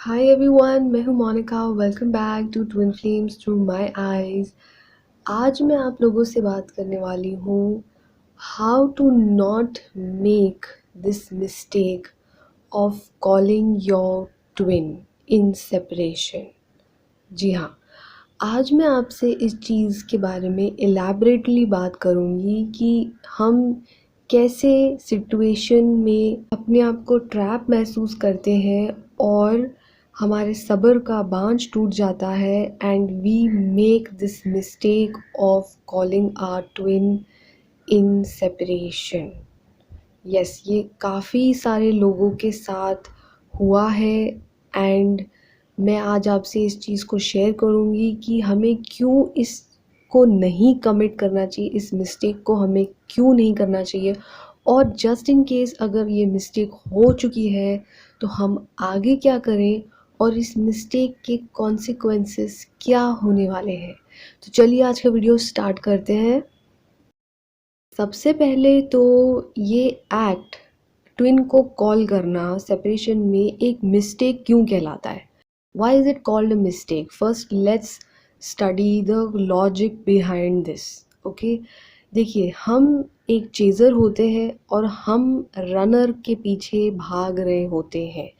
हाय everyone, मैं हूं Monika. Welcome back to twin flames through my eyes. आज मैं आप लोगों से बात करने वाली हूँ how to not make this mistake of calling your twin in separation. जी हाँ, आज मैं आपसे इस चीज़ के बारे में इलैबोरेटली बात करूँगी कि हम कैसे सिचुएशन में अपने आप को ट्रैप महसूस करते हैं और हमारे सब्र का बांझ टूट जाता है and we make this mistake of calling our twin in separation. Yes, ये काफ़ी सारे लोगों के साथ हुआ है एंड मैं आज आपसे इस चीज़ को शेयर करूँगी कि हमें क्यों इसको नहीं कमिट करना चाहिए, इस मिस्टेक को हमें क्यों नहीं करना चाहिए, और जस्ट इन केस अगर ये मिस्टेक हो चुकी है तो हम आगे क्या करें और इस मिस्टेक के कॉन्सिक्वेंसेस क्या होने वाले हैं। तो चलिए आज का वीडियो स्टार्ट करते हैं। सबसे पहले तो ये एक्ट, ट्विन को कॉल करना सेपरेशन में, एक मिस्टेक क्यों कहलाता है? Why is it called a mistake? First let's study the logic behind this. Okay, देखिए, हम एक चेज़र होते हैं और हम रनर के पीछे भाग रहे होते हैं।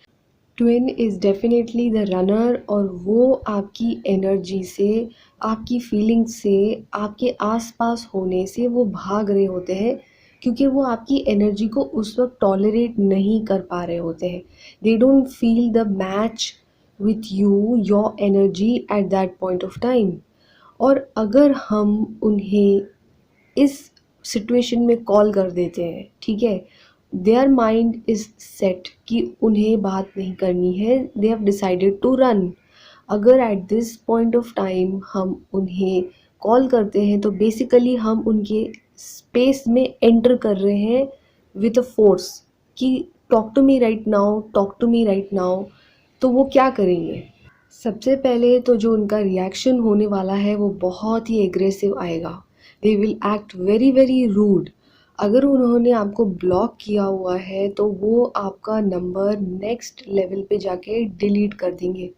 Twin is definitely the runner और वो आपकी एनर्जी से, आपकी फीलिंग से, आपके आसपास होने से वो भाग रहे होते हैं क्योंकि वो आपकी एनर्जी को उस वक्त टॉलरेट नहीं कर पा रहे होते हैं। They don't feel the match with you, your energy at that point of time. और अगर हम उन्हें इस सिचुएशन में कॉल कर देते हैं, ठीक है, देयर माइंड इज़ सेट कि उन्हें बात नहीं करनी है, they have decided to run. अगर at this point of time हम उन्हें कॉल करते हैं तो बेसिकली हम उनके स्पेस में एंटर कर रहे हैं विद अ फोर्स कि talk to me right now, talk to me right now. तो वो क्या करेंगे? सबसे पहले तो जो उनका रिएक्शन होने वाला है वो बहुत ही एग्रेसिव आएगा। They will act very very rude. अगर उन्होंने आपको ब्लॉक किया हुआ है तो वो आपका नंबर नेक्स्ट लेवल पे जाके डिलीट कर देंगे।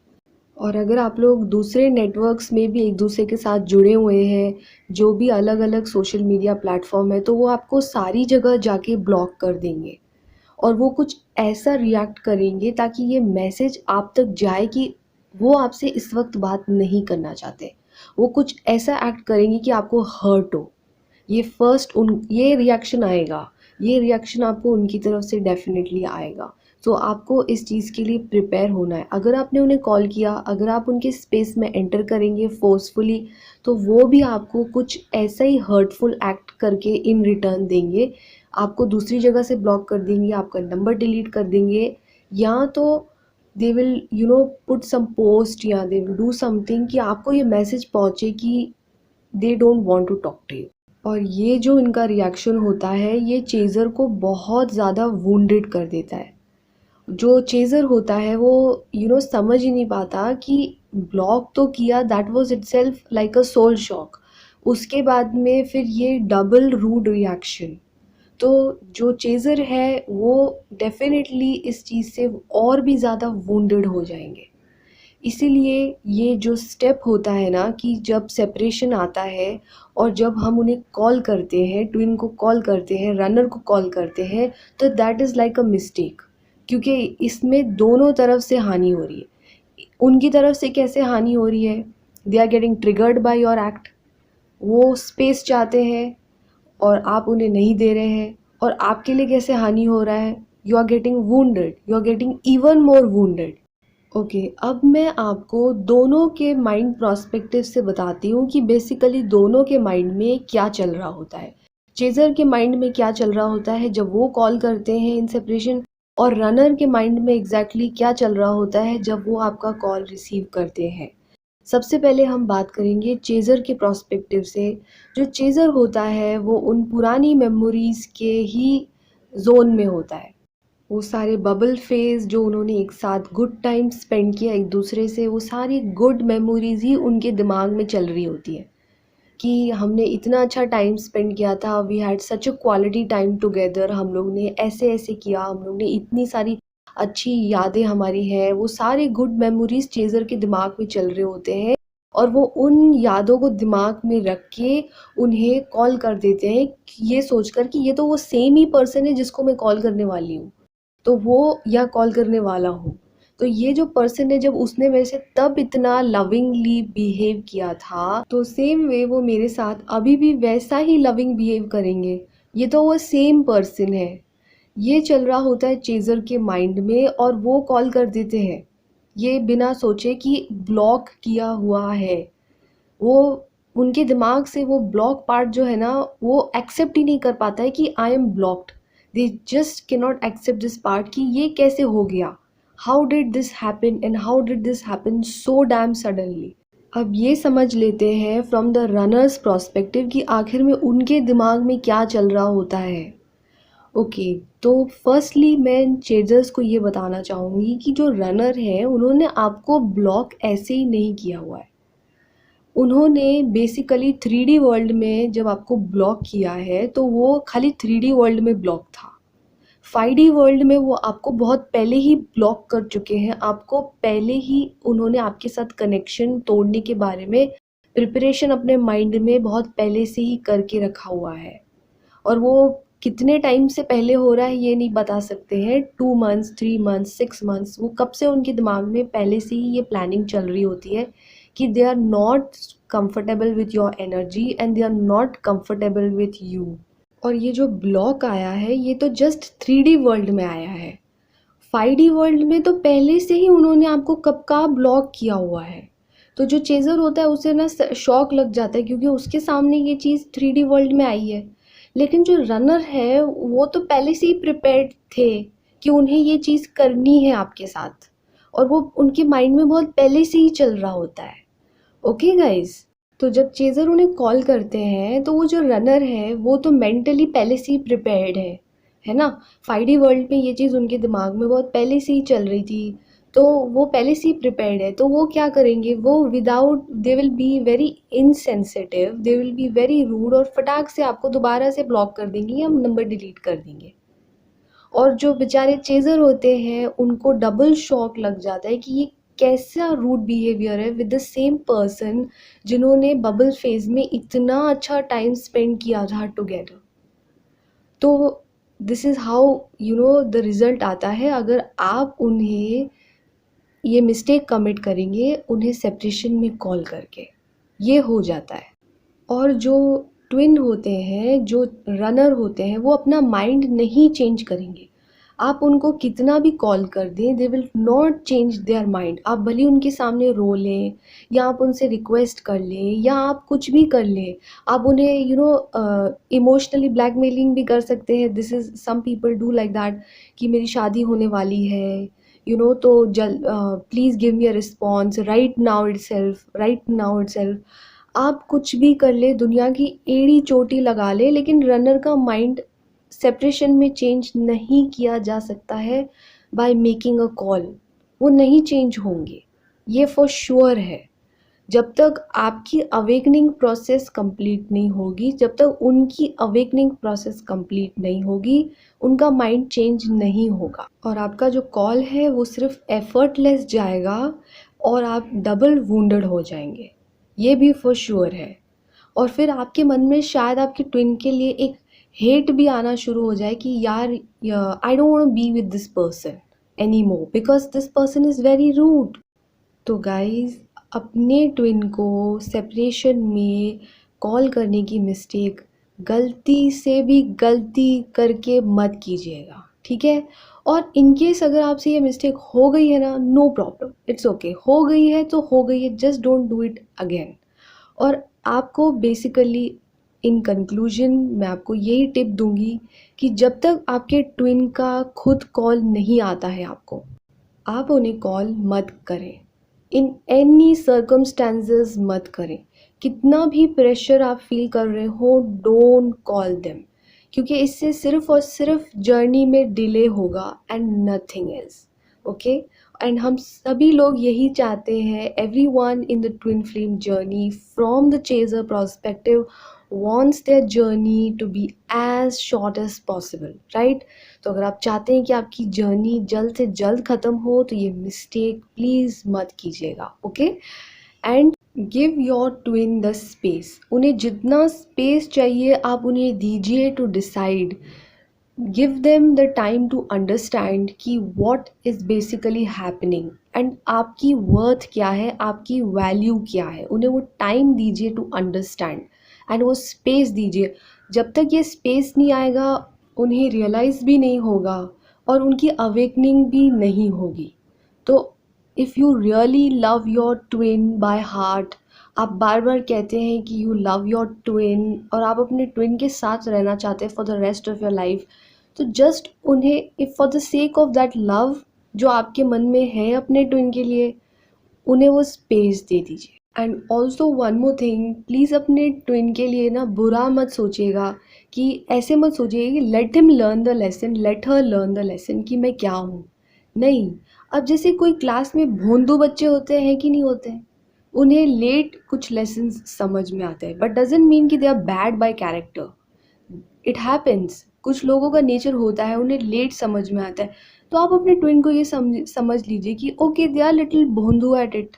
और अगर आप लोग दूसरे नेटवर्क्स में भी एक दूसरे के साथ जुड़े हुए हैं, जो भी अलग अलग सोशल मीडिया प्लेटफॉर्म है, तो वो आपको सारी जगह जाके ब्लॉक कर देंगे और वो कुछ ऐसा रिएक्ट करेंगे ताकि ये मैसेज आप तक जाए कि वो आपसे इस वक्त बात नहीं करना चाहते। वो कुछ ऐसा एक्ट करेंगे कि आपको हर्ट हो। ये फर्स्ट उन ये रिएक्शन आएगा, ये रिएक्शन आपको उनकी तरफ से डेफिनेटली आएगा। सो आपको इस चीज़ के लिए प्रिपेयर होना है। अगर आपने उन्हें कॉल किया, अगर आप उनके स्पेस में एंटर करेंगे फोर्सफुली, तो वो भी आपको कुछ ऐसा ही हर्टफुल एक्ट करके इन रिटर्न देंगे। आपको दूसरी जगह से ब्लॉक कर देंगे, आपका नंबर डिलीट कर देंगे, या तो they will put some post, या दे विल डू समथिंग कि आपको ये मैसेज पहुँचे कि they don't want to talk to you. और ये जो इनका रिएक्शन होता है ये चेज़र को बहुत ज़्यादा वुंडेड कर देता है। जो चेज़र होता है वो समझ ही नहीं पाता कि ब्लॉक तो किया, that was itself like a soul shock. उसके बाद में फिर ये डबल रूड रिएक्शन। तो जो चेज़र है वो डेफिनेटली इस चीज़ से और भी ज़्यादा वुंडेड हो जाएंगे। इसीलिए ये जो स्टेप होता है ना, कि जब सेपरेशन आता है और जब हम उन्हें कॉल करते हैं, ट्विन को कॉल करते हैं, रनर को कॉल करते हैं, तो that is like a mistake. क्योंकि इसमें दोनों तरफ से हानि हो रही है। उनकी तरफ से कैसे हानि हो रही है? They are getting triggered by your act. वो स्पेस चाहते हैं और आप उन्हें नहीं दे रहे हैं। और आपके लिए कैसे हानि हो रहा है? You are getting wounded, you are getting even more wounded. Okay, अब मैं आपको दोनों के माइंड प्रोस्पेक्टिव से बताती हूँ कि बेसिकली दोनों के माइंड में क्या चल रहा होता है। चेजर के माइंड में क्या चल रहा होता है जब वो कॉल करते हैं इन सेपरेशन, और रनर के माइंड में एग्जैक्टली क्या चल रहा होता है जब वो आपका कॉल रिसीव करते हैं। सबसे पहले हम बात करेंगे चेजर के प्रोस्पेक्टिव से। जो चेजर होता है वो उन पुरानी मेमोरीज के ही जोन में होता है। वो सारे बबल फेज जो उन्होंने एक साथ गुड टाइम स्पेंड किया एक दूसरे से, वो सारी गुड मेमोरीज ही उनके दिमाग में चल रही होती है कि हमने इतना अच्छा टाइम स्पेंड किया था, we had such a quality time together, हम लोग ने ऐसे ऐसे किया, हम लोग ने इतनी सारी अच्छी यादें हमारी हैं, वो सारे गुड मेमोरीज चेज़र के दिमाग में चल रहे होते हैं और वो उन यादों को दिमाग में रख के उन्हें कॉल कर देते हैं, ये सोचकर कि ये तो वो सेम ही पर्सन है जिसको मैं कॉल करने वाली हूँ, तो वो या कॉल करने वाला हूँ। तो ये जो पर्सन है, जब उसने मेरे से तब इतना लविंगली बिहेव किया था, तो सेम वे वो मेरे साथ अभी भी वैसा ही लविंग बिहेव करेंगे। ये तो वो सेम पर्सन है। ये चल रहा होता है चेज़र के माइंड में और वो कॉल कर देते हैं, ये बिना सोचे कि ब्लॉक किया हुआ है। वो उनके दिमाग से वो ब्लॉक पार्ट जो है ना, वो एक्सेप्ट ही नहीं कर पाता है कि I am blocked. They just can not accept this part कि ये कैसे हो गया, how did this happen and how did this happen so damn suddenly. अब ये समझ लेते हैं फ्रॉम द रनर्स प्रोस्पेक्टिव कि आखिर में उनके दिमाग में क्या चल रहा होता है। ओके, तो फर्स्टली मैं चेजर्स को ये बताना चाहूँगी कि जो रनर है उन्होंने आपको ब्लॉक ऐसे ही नहीं किया हुआ है। उन्होंने बेसिकली 3D वर्ल्ड में जब आपको ब्लॉक किया है तो वो खाली 3D वर्ल्ड में ब्लॉक था। 5D वर्ल्ड में वो आपको बहुत पहले ही ब्लॉक कर चुके हैं, आपको पहले ही उन्होंने आपके साथ कनेक्शन तोड़ने के बारे में प्रिपरेशन अपने माइंड में बहुत पहले से ही करके रखा हुआ है। और वो कितने टाइम से पहले हो रहा है ये नहीं बता सकते हैं, 2 मंथ्स, 3 मंथ्स, 6 मंथ्स, वो कब से उनके दिमाग में पहले से ही ये प्लानिंग चल रही होती है कि they are not comfortable with your energy and they are not comfortable with you. और ये जो ब्लॉक आया है ये तो जस्ट 3D वर्ल्ड में आया है। 5D वर्ल्ड में तो पहले से ही उन्होंने आपको कब का ब्लॉक किया हुआ है। तो जो चेज़र होता है उसे ना शॉक लग जाता है क्योंकि उसके सामने ये चीज़ 3D वर्ल्ड में आई है। लेकिन जो रनर है वो तो पहले से ही प्रिपेयर्ड थे कि उन्हें ये चीज़ करनी है आपके साथ, और वो उनके माइंड में बहुत पहले से ही चल रहा होता है। ओके गाइज, तो जब चेज़र उन्हें कॉल करते हैं तो वो जो रनर है वो तो मेंटली पहले से ही प्रिपेयर्ड है ना। 5D वर्ल्ड में ये चीज़ उनके दिमाग में बहुत पहले से ही चल रही थी, तो वो पहले से ही प्रिपेयर्ड है। तो वो क्या करेंगे, वो without, they will be very insensitive, they will be very rude और फटाक से आपको दोबारा से ब्लॉक कर देंगे या नंबर डिलीट कर देंगे। और जो बेचारे चेज़र होते हैं उनको डबल शॉक लग जाता है कि ये कैसा रूड बिहेवियर है विद द सेम पर्सन जिन्होंने बबल फेज में इतना अच्छा टाइम स्पेंड किया था टुगेदर। तो this is how the result आता है अगर आप उन्हें ये मिस्टेक कमिट करेंगे, उन्हें सेपरेशन में कॉल करके, ये हो जाता है। और जो ट्विन होते हैं, जो रनर होते हैं, वो अपना माइंड नहीं चेंज करेंगे। आप उनको कितना भी कॉल कर दें, they will not change their mind. आप भले उनके सामने रो लें या आप उनसे रिक्वेस्ट कर लें या आप कुछ भी कर लें, आप उन्हें इमोशनली ब्लैकमेलिंग भी कर सकते हैं। This is, some people do like that कि मेरी शादी होने वाली है, तो please give me a response right now itself, right now itself. आप कुछ भी कर ले, दुनिया की एड़ी चोटी लगा ले, लेकिन रनर का माइंड सेपरेशन में चेंज नहीं किया जा सकता है बाय मेकिंग अ कॉल। वो नहीं चेंज होंगे, ये फॉर श्योर है। जब तक आपकी अवेकनिंग प्रोसेस कंप्लीट नहीं होगी, जब तक उनकी अवेकनिंग प्रोसेस कंप्लीट नहीं होगी, उनका माइंड चेंज नहीं होगा। और आपका जो कॉल है वो सिर्फ एफर्टलेस जाएगा और आप डबल वुंडेड हो जाएंगे, ये भी फॉर श्योर है। और फिर आपके मन में शायद आपके ट्विन के लिए एक हेट भी आना शुरू हो जाए कि यार, I don't want to be with this person any more because this person is very rude. तो गाइज, अपने ट्विन को सेपरेशन में कॉल करने की मिस्टेक गलती से भी गलती करके मत कीजिएगा, ठीक है। और इनकेस अगर आपसे ये मिस्टेक हो गई है ना, नो प्रॉब्लम, इट्स ओके, हो गई है तो हो गई है, just don't do it again. और आपको बेसिकली इन कंक्लूजन मैं आपको यही टिप दूंगी कि जब तक आपके ट्विन का खुद कॉल नहीं आता है आपको, आप उन्हें कॉल मत करें, इन एनी सर्कमस्टेंसेस मत करें। कितना भी प्रेशर आप फील कर रहे हो, डोंट कॉल देम, क्योंकि इससे सिर्फ और सिर्फ जर्नी में डिले होगा and nothing else. Okay, and हम सभी लोग यही चाहते हैं, everyone in the twin flame journey from the chaser perspective wants their journey to be as short as possible, right? तो अगर आप चाहते हैं कि आपकी जर्नी जल्द से जल्द ख़त्म हो तो ये मिस्टेक प्लीज़ मत कीजिएगा, okay? And give your twin the space, उन्हें जितना स्पेस चाहिए आप उन्हें दीजिए to decide. Give them the time to understand कि what is basically happening and आपकी वर्थ क्या है, आपकी वैल्यू क्या है। उन्हें वो टाइम दीजिए टू अंडरस्टैंड एंड वो स्पेस दीजिए। जब तक ये स्पेस नहीं आएगा उन्हें रियलाइज़ भी नहीं होगा और उनकी अवेकनिंग भी नहीं होगी। तो if you really love your twin by heart, आप बार बार कहते हैं कि यू लव योर ट्विन और आप अपने ट्विन के साथ रहना चाहते हैं for the rest of your life, तो जस्ट उन्हें if for the sake of that love जो आपके मन में है अपने ट्विन के लिए, उन्हें वो स्पेस दे दीजिए। And also one more thing, please अपने ट्विन के लिए ना बुरा मत सोचिएगा, कि ऐसे मत सोचिए कि let him learn the lesson, let her learn the lesson कि मैं क्या हूँ। नहीं, अब जैसे कोई क्लास में भोंदू बच्चे होते हैं कि नहीं होते हैं, उन्हें लेट कुछ लेसन्स समझ में आते हैं, बट डजेंट मीन कि they are bad by character. It happens, कुछ लोगों का नेचर होता है, उन्हें लेट समझ में आता है। तो आप अपने ट्विन को ये समझ लीजिए कि ओके दे आर लिटिल भोंदू एट इट।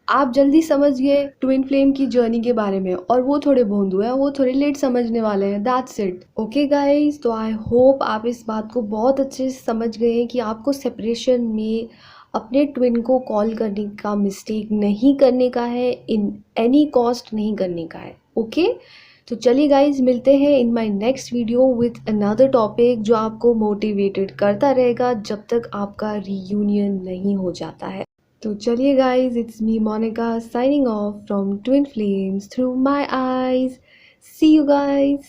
आप जल्दी समझ गए ट्विन फ्लेम की जर्नी के बारे में और वो थोड़े भोंदू हैं, वो थोड़े लेट समझने वाले हैं, दैट्स इट। ओके गाइज, तो आई होप आप इस बात को बहुत अच्छे से समझ गए हैं कि आपको सेपरेशन में अपने ट्विन को कॉल करने का मिस्टेक नहीं करने का है, इन एनी कॉस्ट नहीं करने का है, ओके? तो चलिए गाइज, मिलते हैं in my next video with another topic जो आपको मोटिवेटेड करता रहेगा जब तक आपका रीयूनियन नहीं हो जाता है। तो चलिए guys, it's me Monica signing off from twin flames through my eyes. See you guys.